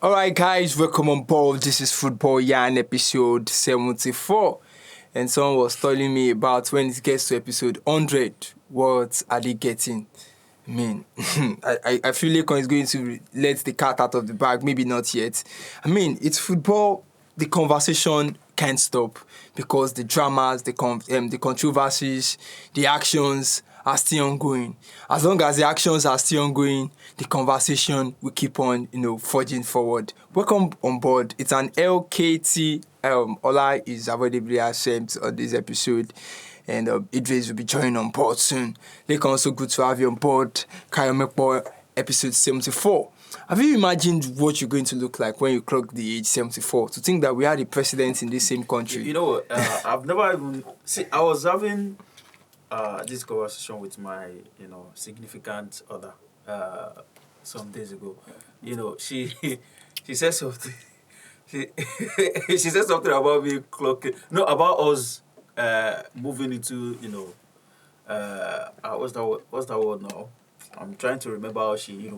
Alright guys, welcome on board. This is Football Yarn episode 74. And someone was telling me about when it gets to episode 100, what are they getting? I mean, I feel like is going to let the cat out of the bag. Maybe not yet. I mean, it's football. The conversation can't stop because the dramas, the controversies, the actions are still ongoing. As long as the actions are still ongoing, the conversation will keep on, forging forward. Welcome on board. It's an LKT. Ola is available as sent on this episode, and Idris will be joining on board soon. Like also good to have you on board. Kayomekpo, episode 74. Have you imagined what you're going to look like when you clock the age 74? To think that we had a president in the same country. You know, I've never even... See, I was having this conversation with my, significant other some days ago. You know, she said something... She said something about me clocking... No, about us moving into, what's that word now? I'm trying to remember how she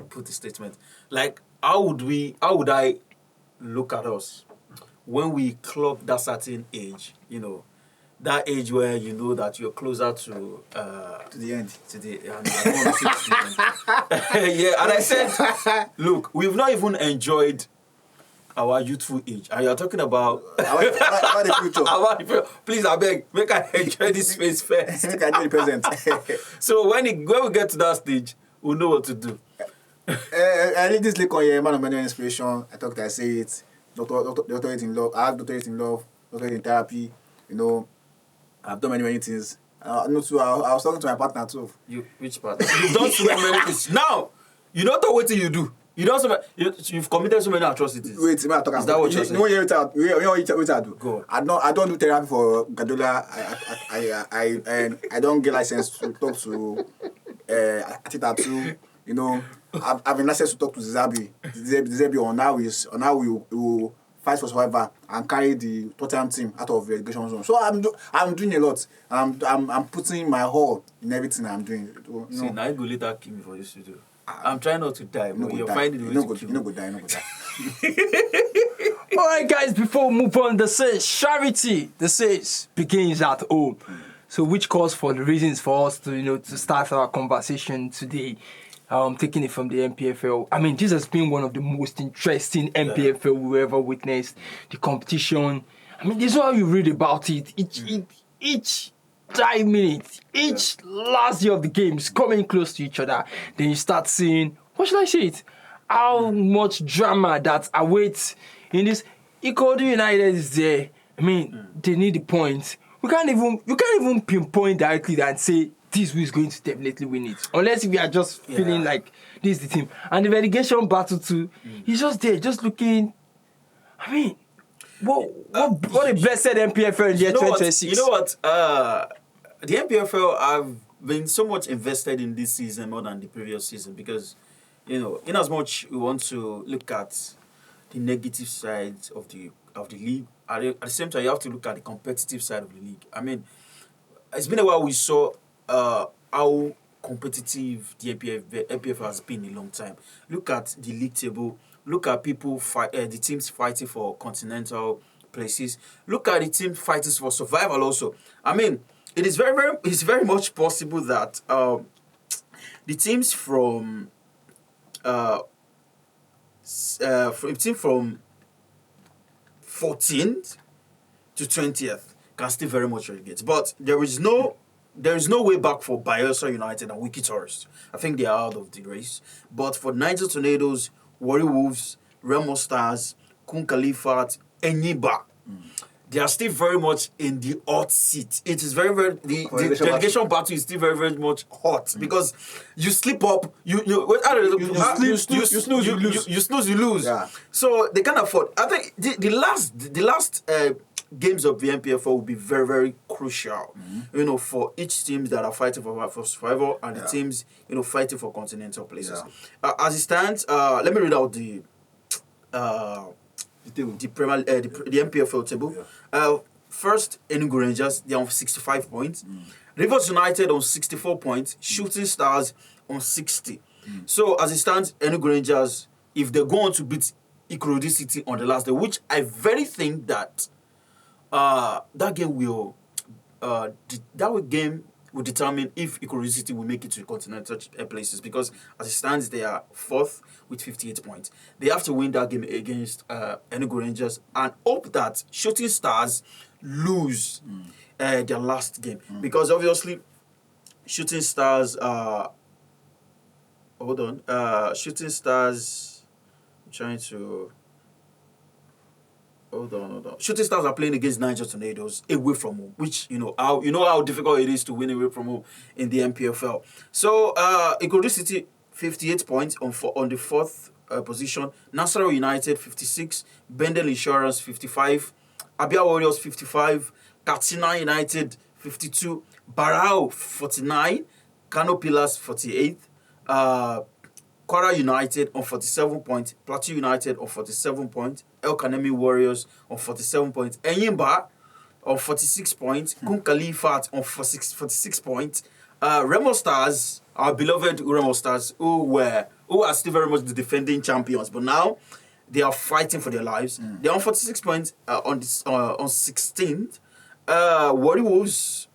put the statement. Like, how would I look at us when we clock that certain age, that age where you know that you're closer to the end. Yeah, and I said, look, we've not even enjoyed our youthful age, and you're talking about the future. About the future. Please, I beg, make I enjoy this space first. Make I enjoy the present. So when we get to that stage, we'll know what to do. I read this link on your man of many inspiration. I say it. Doctorate in love. I have doctorate in love. Doctorate in therapy. I've done many things. I was talking to my partner too. Which partner? You've done so many things. Now, you don't know what you do. You've committed so many atrocities. Wait, man, is that what you're saying? What I do? Go. I don't do therapy for Gadola. I don't get license to talk to Atita too. I've been licensed to talk to Zizabi on how we will fight for survival and carry the Tottenham team out of the relegation zone. So I'm doing a lot. I'm putting my all in everything I'm doing. See, now you go later kill me for this studio. I'm trying not to die, but you're finding the way to kill me. You go die. Alright guys, before we move on, the charity begins at home. So which calls for the reasons for us to start our conversation today. Taking it from the MPFL. I mean, this has been one of the most interesting MPFL we ever witnessed. The competition. I mean, this is how you read about it. Each 5 minutes, each last year of the games coming close to each other. Then you start seeing, what should I say it? How much drama that awaits in this. Ikodu United is there. I mean, they need the points. You can't even pinpoint directly and say this who is going to definitely win it. Unless we are just feeling like this is the team. And the relegation battle too, he's just there, just looking. I mean, what a blessed MPFL in the year 2026. You know what? The MPFL, I've been so much invested in this season more than the previous season because, in as much we want to look at the negative side of the league, at the same time you have to look at the competitive side of the league. I mean, it's been a while we saw how competitive the MPFL has been in a long time. Look at the league table. Look at the teams fighting for continental places. Look at the team fighting for survival also. I mean, it's very much possible that the teams from 14th to 20th can still very much relegate. But there is no way back for Barcelona United and Wiki Tourists. I think they are out of the race. But for Niger Tornadoes, Warri Wolves, Remo Stars, Kun Khalifat, Enyiba, they are still very much in the hot seat. It is very, very... The relegation battle is still very, very much hot because you slip up, you snooze, you lose. Yeah. So they can't afford... I think the last games of the MPFL will be very, very crucial, for each team that are fighting for survival and the teams, fighting for continental places. Yeah. As it stands, let me read out the MPFL table. Yeah. First, Enugu Rangers, they are on 65 points. Rivers United on 64 points. Shooting Stars on 60. So, as it stands, Enugu Rangers if they go on to beat Ikorodu City on the last day, which I very think that that game will determine if Ikorodu City will make it to continental places, because as it stands, they are 4th with 58 points. They have to win that game against Enugu Rangers and hope that Shooting Stars lose their last game, because obviously Shooting Stars Shooting Stars, I'm trying to hold on. Shooting Stars are playing against Niger Tornadoes away from home, which you know how difficult it is to win away from home in the MPFL. So Ikorodu City 58 points on the 4th position. Nasarawa United 56, Bendel Insurance 55, Abia Warriors 55, Katsina United 52, Barao 49, Kano Pillars 48, Kwara United on 47 points, Plateau United on 47 points, El Kanemi Warriors on 47 points, Enyimba on 46 points, Kun Khalifat on 46 points, Remo Stars, our beloved Remo Stars, who are still very much the defending champions, but now they are fighting for their lives. They're on 46 points on 16th. Warri Wolves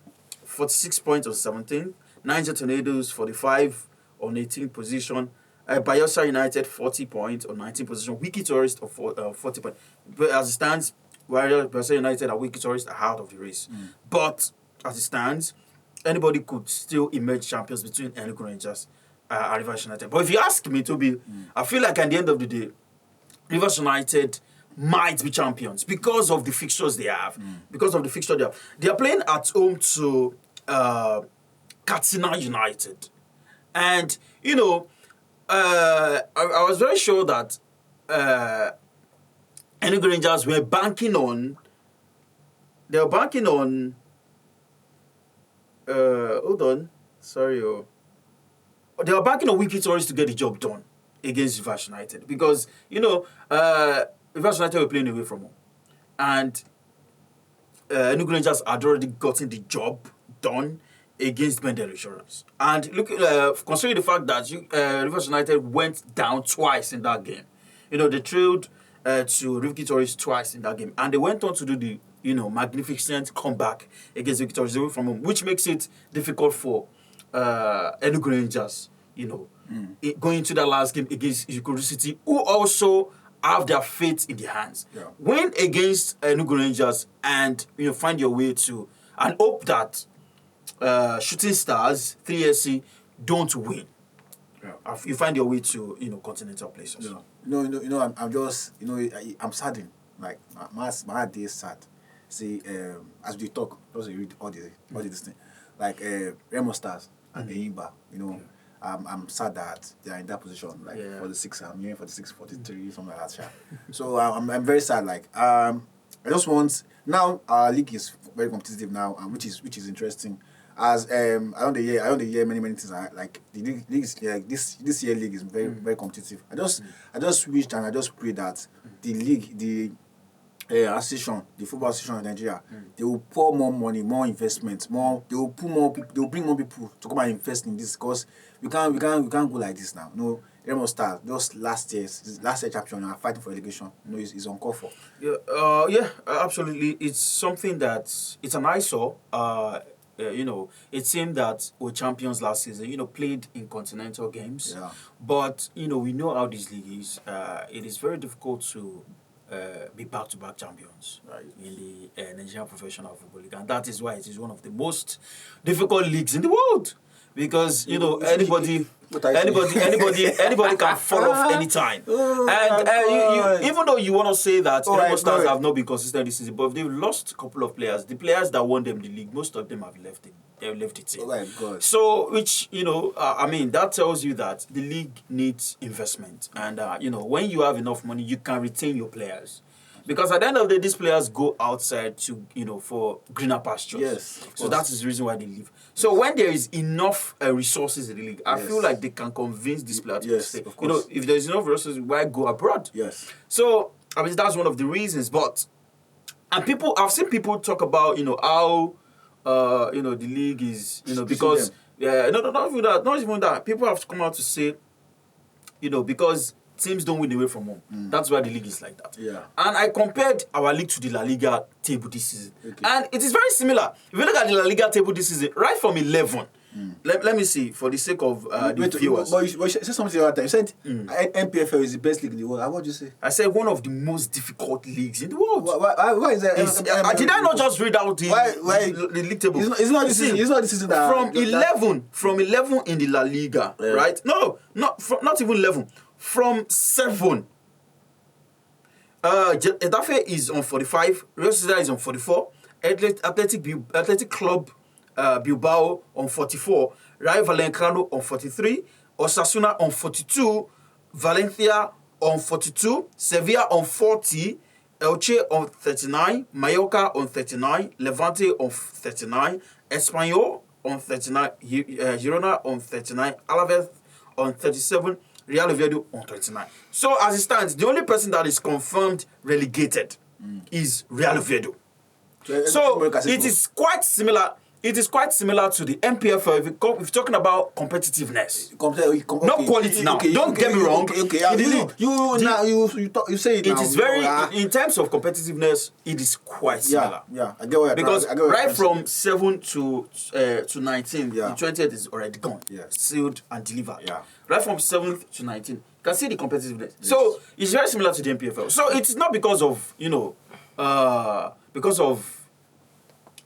46 points on 17th. Niger Tornadoes 45 on 18th position. Bayelsa United 40 points on 19th position. Wiki Tourist of 40 points. But as it stands, Bayelsa United and Wiki Tourist are out of the race. But as it stands, anybody could still emerge champions between Enugu Rangers and Rivers United. But if you ask me, Tobi, I feel like at the end of the day, Rivers United might be champions because of the fixtures they have. They are playing at home to Katsina United. And, I was very sure that Enugu Rangers were banking on... They were banking on... hold on. Sorry. They were banking on Wiki Tourist to get the job done against Rivers United. Because, Rivers United were playing away from home. And Enugu Rangers had already gotten the job done against Bendel Insurance. And look, considering the fact that Rivers United went down twice in that game. They trailed to Wiki Tourist twice in that game. And they went on to do the, magnificent comeback against Wiki Tourist away from home, which makes it difficult for Enugu Rangers, going into that last game against Ikorodu City, who also have their fate in their hands. Yeah. Win against Enugu Rangers and find your way to, and hope that Shooting Stars 3SC don't win. Yeah. You find your way to continental places. Yeah. I'm just I'm saddened. Like my heart is sad. See, as we talk, just read all this thing. Like Remo Stars and Enyimba, I'm sad that they are in that position. Like 46, I'm hearing 46, 43, something like that. So I'm very sad. Like I just want, now our league is very competitive now, which is interesting. As I don't hear many things. Like the league is like this year league is very very competitive. I just wish and I just pray that the league, the association, the football association in Nigeria, they will pour more money, more investment, they will put more people, they will bring more people to come and invest in this, because we can't go like this now. Remo Stars, just last year champion are fighting for relegation. It's uncalled for. Yeah, absolutely. It's something that it's an eyesore. It seemed that we champions last season, played in continental games. Yeah. But, we know how this league is. It is very difficult to be back-to-back champions in the Nigerian Professional Football League. And that is why it is one of the most difficult leagues in the world. Because, anybody can fall off anytime. And even though you want to say that Remo Stars have not been consistent this season, but they've lost a couple of players. The players that won them the league, most of them have left it. They've left the team. Oh my God. So, which, that tells you that the league needs investment. And, when you have enough money, you can retain your players. Because at the end of the day, these players go outside to, for greener pastures. Yes. So that is the reason why they leave. So when there is enough resources in the league, I feel like they can convince these players to stay. Of course. If there's enough resources, why go abroad? Yes. So, that's one of the reasons. But, and I've seen people talk about, how, the league is, because, not even that. People have come out to say, because teams don't win away from home. That's why the league is like that. Yeah. And I compared our league to the La Liga table this season. Okay. And it is very similar. If you look at the La Liga table this season, right from 11, let me see, for the sake of the viewers. But you said something the other time. You said NPFL is the best league in the world. What did you say? I said one of the most difficult leagues in the world. Why is that? Did I not just read out the league table? It's not this season. It's not this season that from 11 in the La Liga, right? No, not even 11. From 7. Getafe is on 45. Real Sociedad is on 44. Athletic Club Bilbao on 44. Rayo Vallecano on 43. Osasuna on 42. Valencia on 42. Sevilla on 40. Elche on 39. Mallorca on 39. Levante on 39. Espanyol on 39. Girona on 39. Alaves on 37. Real Oviedo on 29. So as it stands, the only person that is confirmed relegated is Real Oviedo. So it is quite similar. It is quite similar to the MPFL if you're talking about competitiveness. Not quality now. Don't get me wrong. You say it now. It is very, in terms of competitiveness, it is quite similar. Yeah, I get what you're Because right from 7 to 19, Yeah. the 20th is already gone. Yeah. Sealed and delivered. Yeah. Right from 7th to 19, you can see the competitiveness. Yes. So it's very similar to the MPFL. So it's not because of,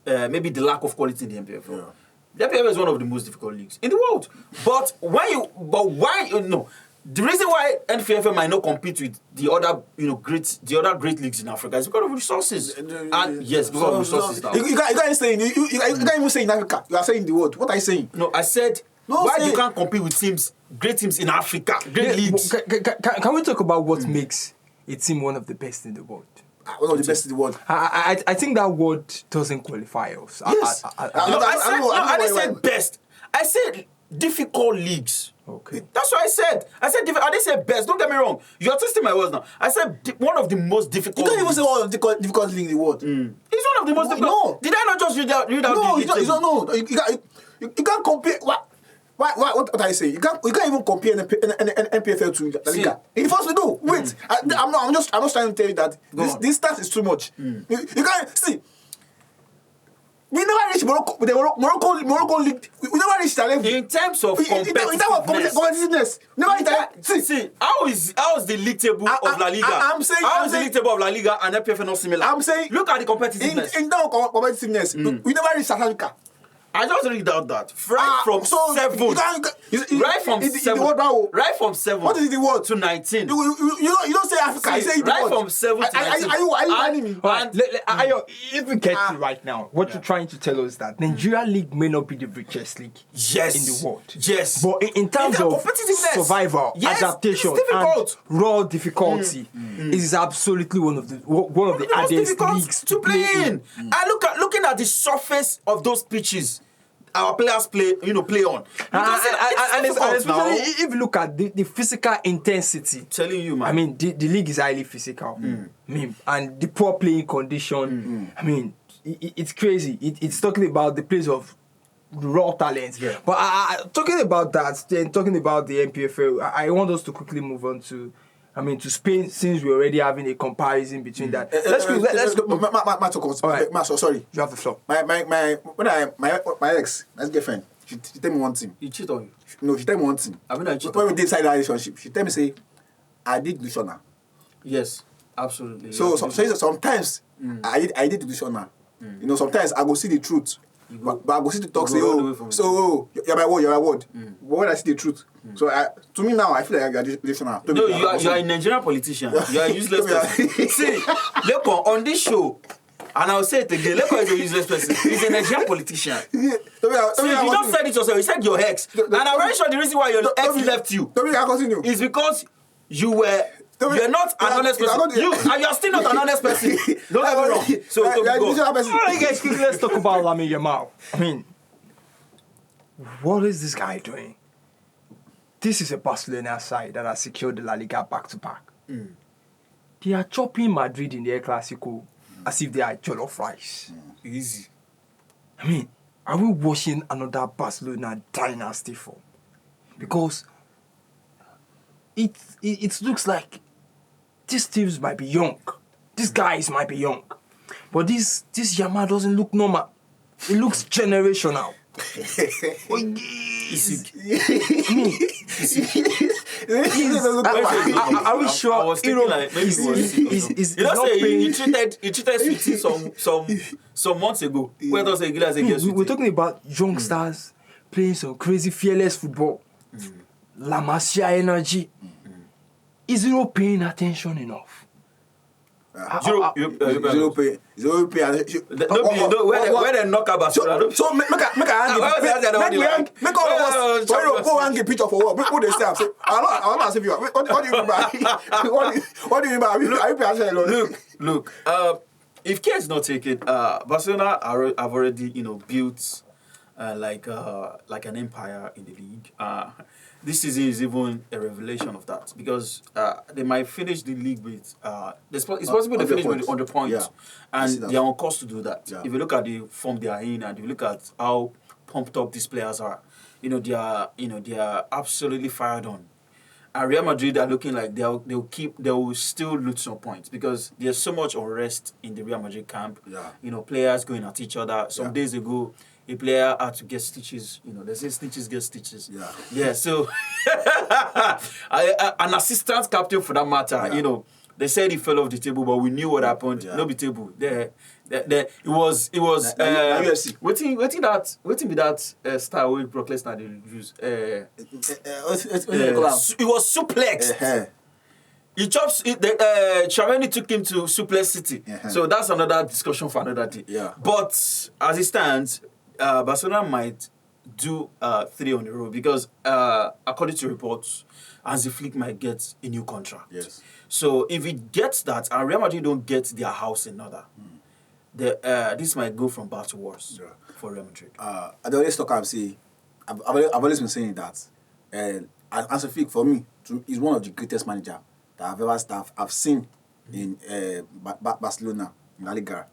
maybe the lack of quality in the MPFL. Yeah. The MPFL is one of the most difficult leagues in the world. But the reason why NPFL might not compete with the other, great leagues in Africa is because of resources. And yes, because of resources. Now. You can't say you can't even say in Africa. You are saying the world. What are you saying? No, I said you can't compete with great teams in Africa, great leagues. Can we talk about what makes a team one of the best in the world? One of the best in the world. I think that word doesn't qualify us. Yes. I didn't say best. I said difficult leagues. Okay. That's what I said. I didn't say best. Don't get me wrong. You're twisting my words now. I said one of the most difficult. You can't even say one of the difficult league in the world. It's one of the most difficult. No. Did I not just read out? No, it's not. No, you can't compare. What I say? You can't even compare an NPFL to La Liga. In the first place, no. Wait, I'm just trying to tell you that this stats is too much. You can't see. We never reached Morocco with the Morocco league. We never reached that level. In terms of competitiveness, see, how is the league table of La Liga? I'm saying how is the league table of La Liga and NPFL not similar? I'm saying look at the competitiveness. In terms of competitiveness, we never reached South Africa. I just read out that right from 7. Right from 7. What is the word to 19? You don't say Africa. You say right from 7 to 19. Are you lying me? Ayo, if we get it right now, what you're trying to tell us is that Nigeria League may not be the richest league in the world. Yes. But in terms of survival, adaptation, and raw difficulty, it is absolutely one of the hardest leagues to play in. And looking at the surface of those pitches our players play on. And especially if you look at the physical intensity. Telling you, man. I mean, the league is highly physical. I mean, and the poor playing condition. I mean, it's crazy. It's talking about the place of raw talent. Yeah. But talking about that, then talking about the MPFL, I want us to quickly move on to Spain, since we're already having a comparison between that. Let's go. Sorry. You have the floor. My ex-girlfriend, she tell me one thing. You cheat on you? No, she tell me one thing. When we did inside that relationship, she tell me say, I did Luciana. Yes, absolutely. So sometimes I did Luciana. Sometimes I go see the truth. But I go see the talk say, you're my word. But when I see the truth, so to me now, I feel like you're delusional. No, you are a Nigerian politician. You are a useless person. See, Lekon, on this show, and I'll say it again, Lekon is a useless person. He's a Nigerian politician. See, you just said it yourself. You said your ex. And I'm very sure the reason why your ex left you is because you're not an honest person. You are still not an honest person. Don't get me wrong. So, guys, let's talk about Lamine Yamal. I mean, what is this guy doing? This is a Barcelona side that has secured the La Liga back-to-back. They are chopping Madrid in the El Clasico as if they are jollof rice. Easy. I mean, are we watching another Barcelona dynasty form? Because it looks like these teams might be young. These guys might be young. But this Yamal doesn't look normal. It looks generational. Are we sure? I was thinking like maybe is you know, not say paying. he treated Sweetie some months ago. Where does a glass against We're talking about youngsters playing some crazy fearless football. La Masia energy. Is Zero paying attention enough? Zero pay. Where they knock about So make all of us go and get picture for what? What they say? I'm not saying you. What do you mean by? What do you mean by? Are you paying attention? Look. If care is not taken, Barcelona have already built like an empire in the league. This season is even a revelation of that because they might finish the league with it's possible they finish with 100 points, and they are on course to do that. If you look at the form they are in, and if you look at how pumped up these players are, they are absolutely fired on. And Real Madrid are looking like they will still lose some points because there's so much unrest in the Real Madrid camp. Players going at each other. Some days ago, a player had to get stitches. They say stitches get stitches. So an assistant captain for that matter. They said he fell off the table, but we knew what happened. No be table. It was UFC. Waiting be that style where Brock Lesnar they use. It was suplex. He chops it. Chavani took him to Suplex City. So that's another discussion for another day. But as it stands, Barcelona might do 3 on the road because according to reports, Hansi Flick might get a new contract. So if he gets that and Real Madrid don't get their house in order, this might go from bad to worse for Real Madrid. I always talk and say, I've always been saying that Hansi Flick for me is one of the greatest managers that I've seen in Barcelona in La Liga,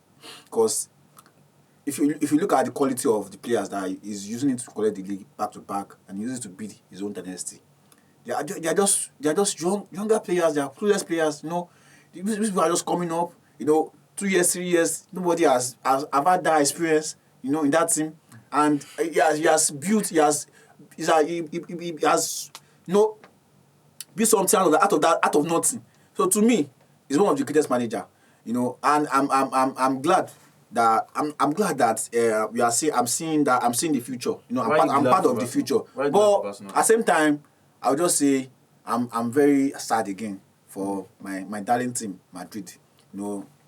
because if you look at the quality of the players that he's using it to collect the league back to back and uses it to beat his own dynasty, they are just younger players. They are clueless players. These people are just coming up. 2 years, 3 years. Nobody has had that experience. In that team, and he has built. He has built something out of nothing. So to me, he's one of the greatest manager. And I'm glad that I'm seeing the future. I'm part of the future. But at the same time, I'll just say I'm very sad again for my darling team, Madrid.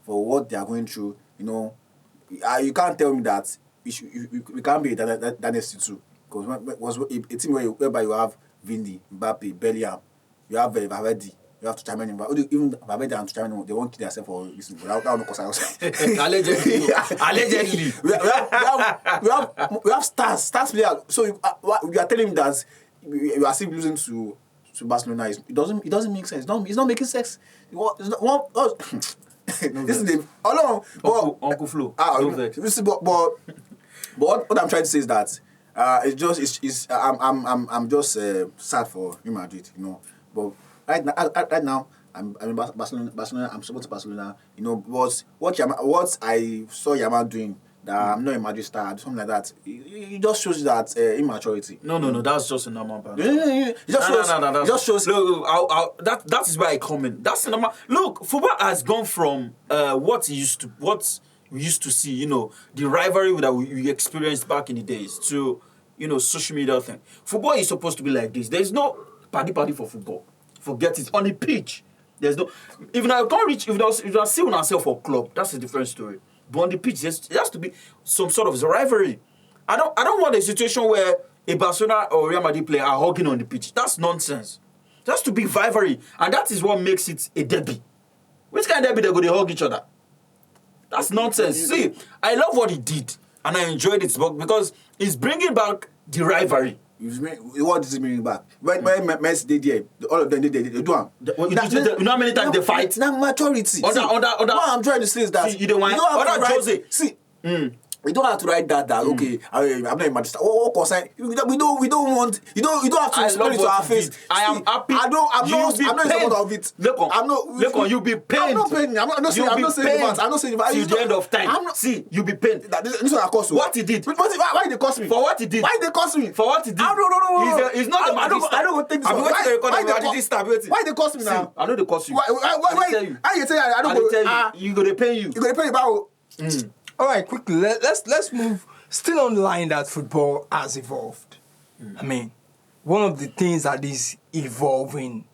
For what they are going through. You can't tell me that we can't be a dynasty too. Because was a team whereby you have Vindi, Mbappe, Bellingham, you have Valverde. You have to chime in. Even Valverde and Tuchman, they won't kill themselves for this. Allegedly. We have stars players. So you are telling me that you are still losing to Barcelona. It doesn't make sense. It's not making sense. This is the Uncle Flo. But what I'm trying to say is that I'm just sad for Real Madrid, But right now I'm in Barcelona. I'm supporting Barcelona, But what I saw Yamal doing, that I'm not a Madrid star, something like that. It just shows that immaturity. No, that's just a normal part. It just shows. Look, that is where I come in. That's a normal. Look, football has gone from what we used to see, the rivalry that we experienced back in the days, to social media thing. Football is supposed to be like this. There's no party for football. Forget it. On the pitch, there's no. If I can't reach, if I see myself for club, that's a different story. But on the pitch, there has to be some sort of rivalry. I don't want a situation where a Barcelona or Real Madrid player are hugging on the pitch. That's nonsense. There has to be rivalry, and that is what makes it a derby. Which kind of derby they go to hug each other? That's nonsense. See, I love what he did, and I enjoyed it because it's bringing back the rivalry. What does it bring back? When Messi did there, all of them did they do them. You know how many times they fight? Now maturity. What I'm trying to say is that you don't want Jose. See, We don't have to write that okay. I'm not in Manchester. What concern? We don't want. You don't have to explain it to our face. I am happy. I'm not in support of it. Look on. You be pained. I'm not paying. I'm not saying that. I'm not saying that. Till the end of time. See, you be pained. This is what I cost. What he did. Why they cost me? For what he did. Why they cost me? For what he did. No. He's not the Madrid star. I don't take this. Why they cost me now? I know they cost you. Why? I tell you. I don't go. You gonna pay you. You gonna pay about. All right, quickly, let's move. Still on the line that football has evolved. I mean, one of the things that is evolving,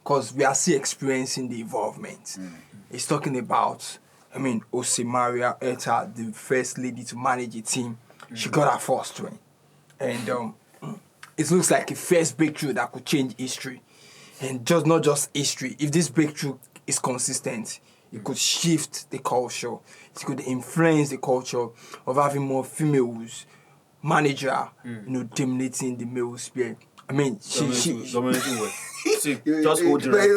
because we are still experiencing the involvement, is talking about, Marie-Louise Eta, the first lady to manage a team. She got her first win. And it looks like a first breakthrough that could change history. And not just history. If this breakthrough is consistent, it could shift the culture. It could influence the culture of having more females manager, dominating the male sphere. I mean, she dominating what? See, just hold it right.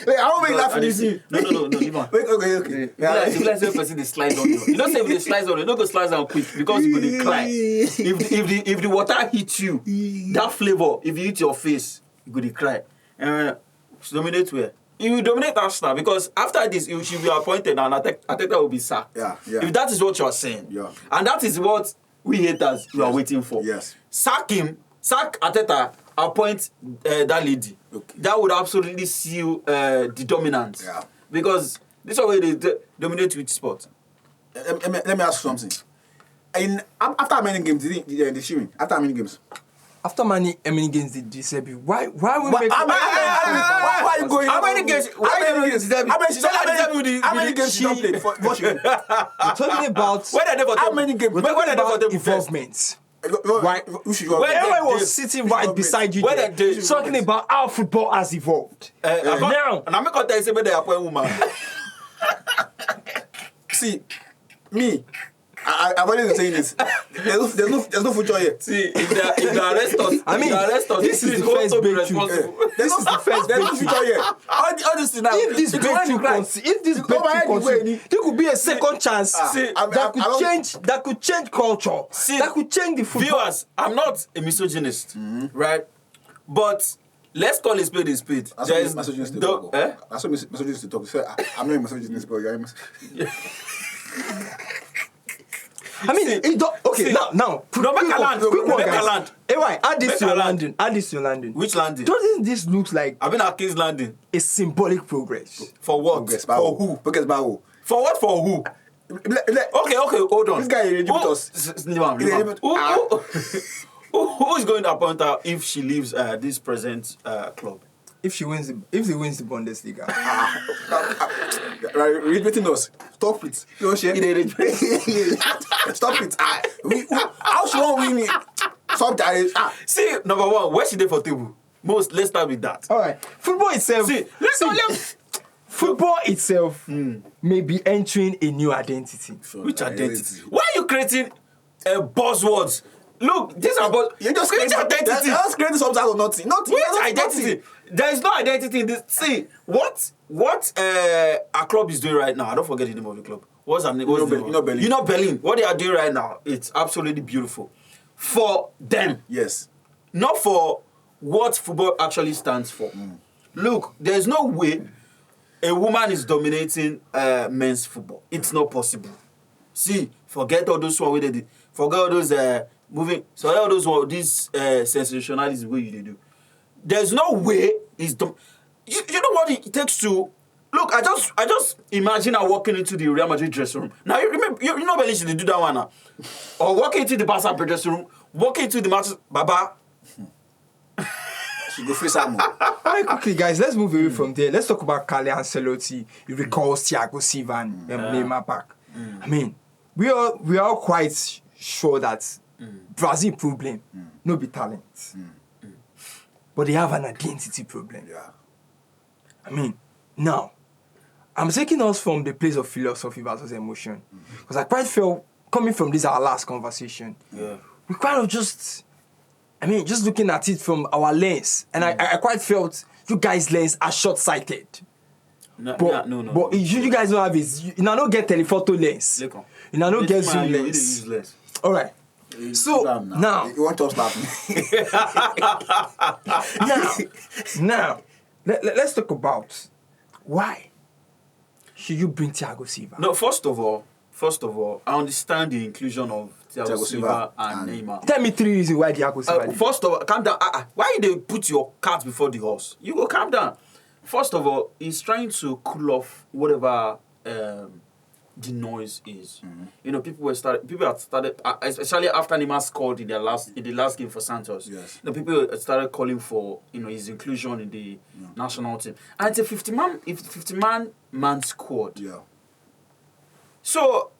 Wait, I won't make that finish. No, leave on. Wait, okay. If let's say a person they slide on you don't say if they slide on you, don't go slide down quick because you go cry. If the water hits you, that flavor, if you hit your face, you go cry. Dominate where? He will dominate Arsenal because after this, he should be appointed and Ateta will be sacked. Yeah. If that is what you are saying, and that is what we haters are waiting for. Yes. Sack him, sack Ateta, appoint that lady. Okay. That would absolutely seal the dominance. Yeah. Because this is way they dominate with sport. Let me ask you something. After how many games did they show me? After how many games? After many games did this debut, why we make? Why are you going? How many games? How many games she don't play for Portugal? We're talking about How many games? we're talking about involvement. Why? Everyone was sitting right beside you there, talking about how football has evolved. Now, and I'm not going to say they appoint woman. See, me. I've already been saying this. There's no future here. See, if they arrest us, this is the first breakthrough. There's no future here. All this now. If this breakthrough continues, there could be a second chance that could change culture. See, that could change the football. Viewers, I'm not a misogynist, right? But let's call a spade a spade. That's what misogynist talk. That's what misogynist talk. I'm not a misogynist, but you're a misogynist. I mean, now. Make a land. Hey, why? Add this to your landing. Which landing? Doesn't this look like I've been at King's Landing. a symbolic progress? For what? For who? Progress by who? For what? For who? Okay, hold on. This guy is us. Who is going to appoint her if she leaves this present club? If he wins the Bundesliga. Right, repeating us. Stop it. Don't share. Stop it. How she won't win it? Stop that. See, number one, where she there for table? Let's start with that. All right. Football itself. Football itself may be entering a new identity. Which identity? Why are you creating buzzwords? Look, these are You're just creating identity. You're just creating something out of nothing. Which identity? There is no identity in this. See, what our club is doing right now, I don't forget the name of the club. What's her name? You know Berlin. What they are doing right now, it's absolutely beautiful. For them. Yes. Not for what football actually stands for. Look, there's no way a woman is dominating men's football. It's not possible. See, forget all those one did. Forget all those moving. So all those this sensationalism way they do. There's no way it's you know what it takes to look. I just imagine her walking into the Real Madrid dressing room. Now you remember you know Betis they do that one now. Or walking into the Barca dressing room, walking into the Manchester Baba. She go face more. Alright, quickly guys, let's move away from there. Let's talk about Ancelotti. He recalls Thiago Silva and Neymar back. I mean, we are quite sure that Brazil problem no be talent. But they have an identity problem. Yeah. I mean, now, I'm taking us from the place of philosophy versus emotion. Because I quite felt, coming from this our last conversation, we kind of just looking at it from our lens. And I quite felt you guys' lens are short-sighted. No. But you guys don't have it. You now don't get telephoto lens. You now don't get zoom lens. All right. So now you want to stop me? now let's talk about why should you bring Thiago Silva? No, first of all, I understand the inclusion of Thiago Silva and Neymar. Tell me 3 reasons why Thiago Silva. First of all, calm down. Why they put your cart before the horse? You go calm down. First of all, he's trying to cool off whatever the noise is. You know, people have started, especially after Neymar scored in the last game for Santos. Yes. You know, people started calling for his inclusion in the national team, and it's a 50-man squad. Yeah. So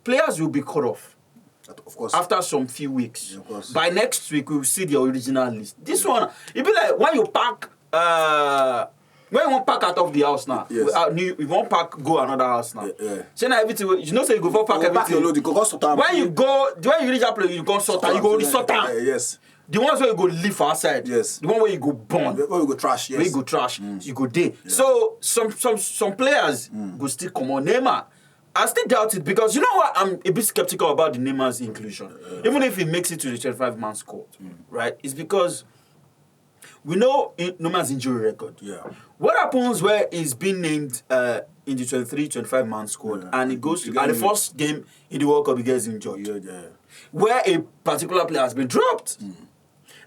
players will be cut off. Of course. After some few weeks. Yeah, of course. By next week, we will see the original list. This one, it be like when you pack. When you want pack out of the house now, yes. You want pack go another house now. Yeah. So now everything, say you go for pack everything. When you reach that place, you go sort out. You go sort out. Yes. The ones where you go leave outside. Yes. The one where you go burn. Where you go trash. Yes. Where you go trash. You go day. Yeah. So some players go still come on. Neymar, I still doubt it because you know what? I'm a bit skeptical about the Neymar's inclusion. Even if he makes it to the 25-man squad, right? It's because we know Neymar's injury record. Yeah. What happens where he's been named in the 25-man squad and he goes to the first game in the World Cup he gets injured? Yeah. Where a particular player has been dropped.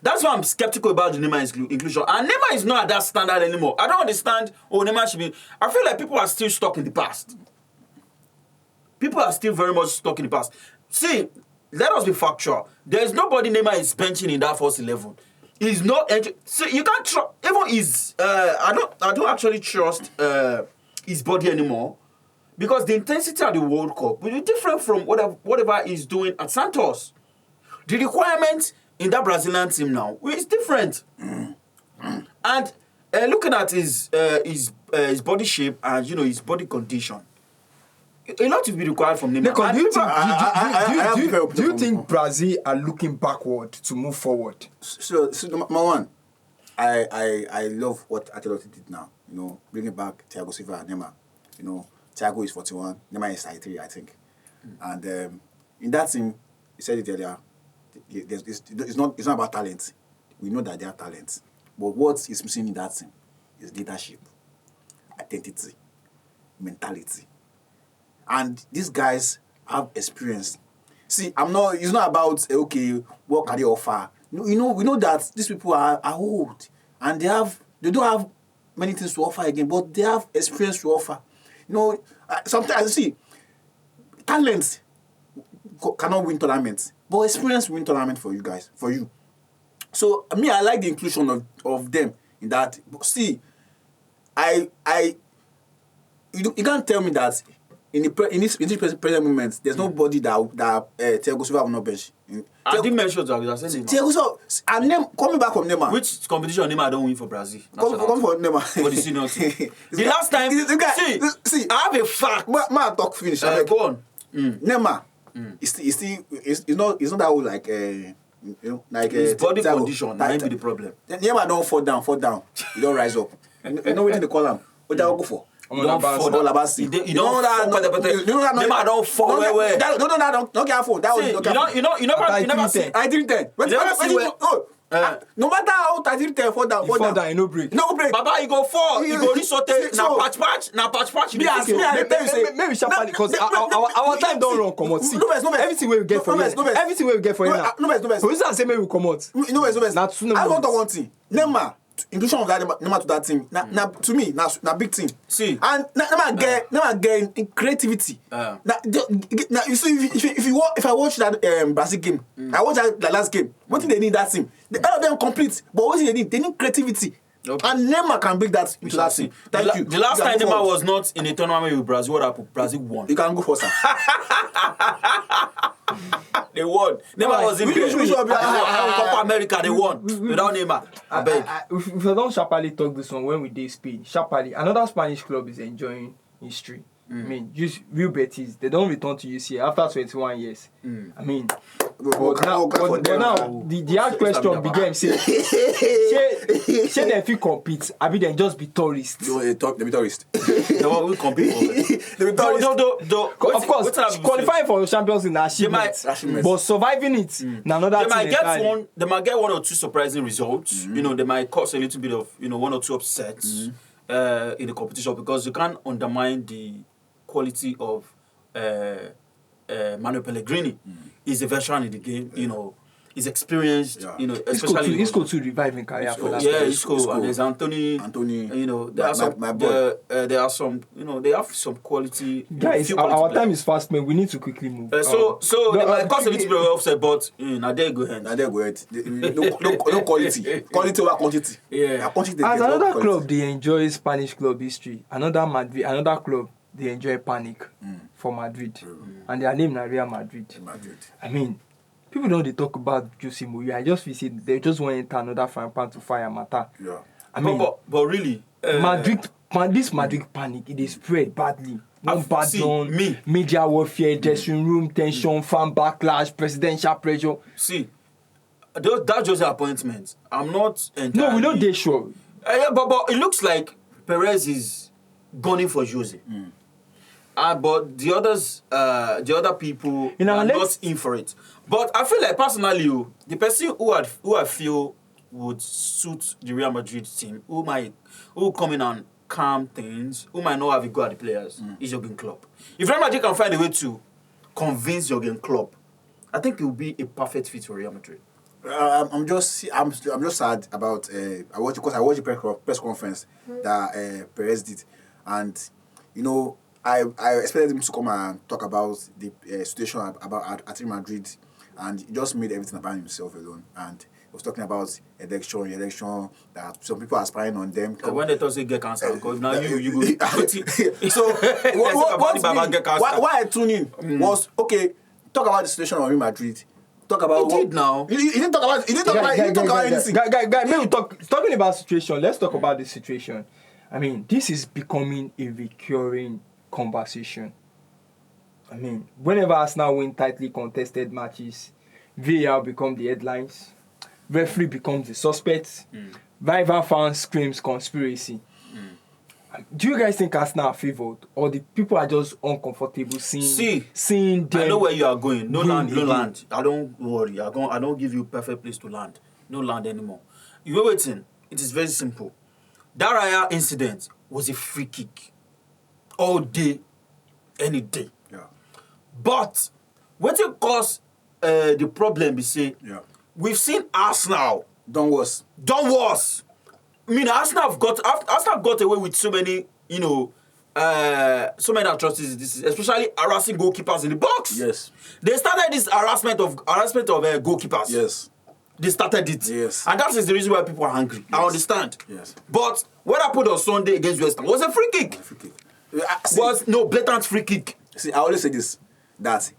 That's why I'm skeptical about the Neymar inclusion. And Neymar is not at that standard anymore. I don't understand. Neymar should be. I feel like people are still stuck in the past. People are still very much stuck in the past. See, let us be factual. There's nobody Neymar is benching in that first 11. He's not. So you can't trust. Even his. I don't actually trust his body anymore, because the intensity of the World Cup will be different from whatever he's doing at Santos. The requirement in that Brazilian team now is different. And looking at his body shape and his body condition, a lot will be required from Neymar. Do you think Brazil are looking backward to move forward? So number one, I love what Ancelotti did now. Bringing back Thiago Silva and Neymar. Thiago is 41, Neymar is 33, I think. And in that team, he said it earlier, it's not about talent. We know that they have talent. But what is missing in that team is leadership, identity, mentality. And these guys have experience. See, it's not about, what can they offer? We know that these people are old and they don't have many things to offer again, but they have experience to offer. Sometimes, see, talent cannot win tournaments, but experience win tournament for you guys, for you. So, I like the inclusion of them in that. But see, you can't tell me that in this present moment, there's nobody that Thiago Silva will not bench. I didn't mention Thiago. I said Neymar. Thiago Silva, and coming back from Neymar. Which competition Neymar don't win for Brazil? Come for Neymar. For the senior team. The last time, see, I have a fact. My talk finish. Go on. Neymar, it's not that old like his body condition might be the problem. Neymar don't fall down. You don't rise up. You know what they call him? What they go for? You don't fall. Neymar don't fall. Don't get phone. You never see. I didn't tell. No matter how I didn't tell, fall down. No break. Baba, you go fall. You go resote. Now patch. Me ask me. I tell you say. Maybe sharply because our time don't run. Come on, see. Everything we get for you. Everything we get for you now. No best. So this is say maybe we come out. No best. I want to one thing. Neymar. Inclusion of that Neymar to that team, to me, now big team. See, and Neymar get in creativity. Now you see, if I watch that Brazil game, I watch that last game. What do they need that team? All of them complete, but what do they need? They need creativity. Okay. And Neymar can bring that into that team. Thank you. The last time Neymar was not in a tournament with Brazil, what happened? Brazil won. You can go for sir. They won. Neymar was in Copa America. They won without Neymar. I beg. If I don't sharply talk this one when we did Spain, sharply another Spanish club is enjoying history. I mean, real Betis, they don't return to UCL after 21 years. I mean, but now the hard question began, say they feel compete, I mean, they just be tourists. They be tourists. They will compete for it. They be tourists. Of course, qualifying for the Champions in achievement, but surviving it, another thing. They might get one or two surprising results. You know, they might cause a little bit of, you know, one or two upsets in the competition, because you can't undermine the quality of Manuel Pellegrini. He's a veteran in the game, you know. He's experienced, you know, especially... He's going to revive in career for that. Yeah, he's cool. And there's Anthony, you know, there are some, you know, they have some quality. Guys, our time is fast, man. We need to quickly move. So they might cause a little bit of offset, but now they go ahead. No quality. Quality over quantity. Yeah. As another club, they enjoy Spanish club history. Another club, they enjoy panic for Madrid. And their name is Real Madrid. I mean, people don't talk about Jose Mourinho. I just feel they just want to enter another frying pan to fire matter. Yeah. I mean, but really, this Madrid panic, it is spread badly. One bad zone, media warfare, dressing room tension, fan backlash, presidential pressure. See, that's just appointment. I'm not entirely... No, we know they're sure. But it looks like Pérez is gunning for Jose. But the other people are not in for it. But I feel like personally, the person who I feel would suit the Real Madrid team, who come in and calm things, who might not have a go at the players, is Jurgen Klopp. If Real Madrid can find a way to convince Jurgen Klopp, I think it will be a perfect fit for Real Madrid. I'm just sad about I watched the press conference that Perez did, and you know, I expected him to come and talk about the situation about at Real Madrid, and he just made everything about himself alone. And he was talking about election that some people are spying on them. When they thought they get cancer, because now you go. So why I tuned in was okay. Talk about the situation of Real Madrid. Talk about he did now. He didn't talk about. He didn't talk about anything. Guys, maybe talking about situation. Let's talk about the situation. I mean, this is becoming a recurring conversation. I mean, whenever Arsenal win tightly contested matches, VAR become the headlines, referee becomes the suspect, rival fans screams conspiracy. Do you guys think Arsenal are favoured, or the people are just uncomfortable seeing them? I know where you are going. No land. I don't worry. I don't give you a perfect place to land. No land anymore. You were waiting. It is very simple. That Raya incident was a free kick. All day, any day. Yeah. But what it cause the problem is say we've seen Arsenal done worse. I mean, Arsenal got away with so many, you know, so many atrocities, especially harassing goalkeepers in the box. Yes. They started this harassment of goalkeepers. Yes. They started it. Yes. And that is the reason why people are angry. Yes. I understand. Yes. But what happened on Sunday against West Ham was a free kick. Was no blatant free kick. See, I always say this, that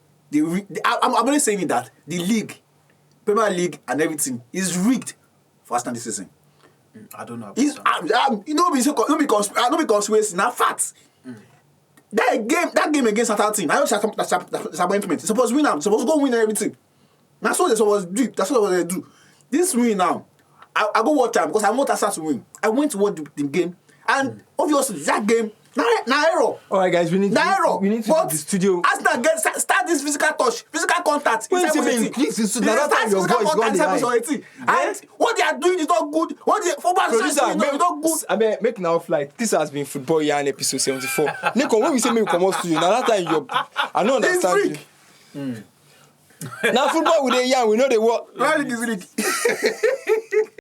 I'm only saying it that the league, Premier League and everything is rigged for Arsenal this season. I don't know. Don't be conspiracy. Now facts. That game against Southampton, I know that's disappointment. It's supposed to win now. It's supposed to go win everything. That's what they're supposed to do. That's what they do. This win now, I go watch time because I want Arsenal to win. I went to watch the game, and obviously that game. Now error. All right, guys, we need to but the studio. Arsenal start this physical contact. What do you mean? Please, your voice gone behind. And what they are doing is not good. What the football is not good. I mean, make now flight. This has been Football Yarn episode 74. Nico, when we say make come to you, now that time I don't understand you. Now football with the yarn, we know they work. Right,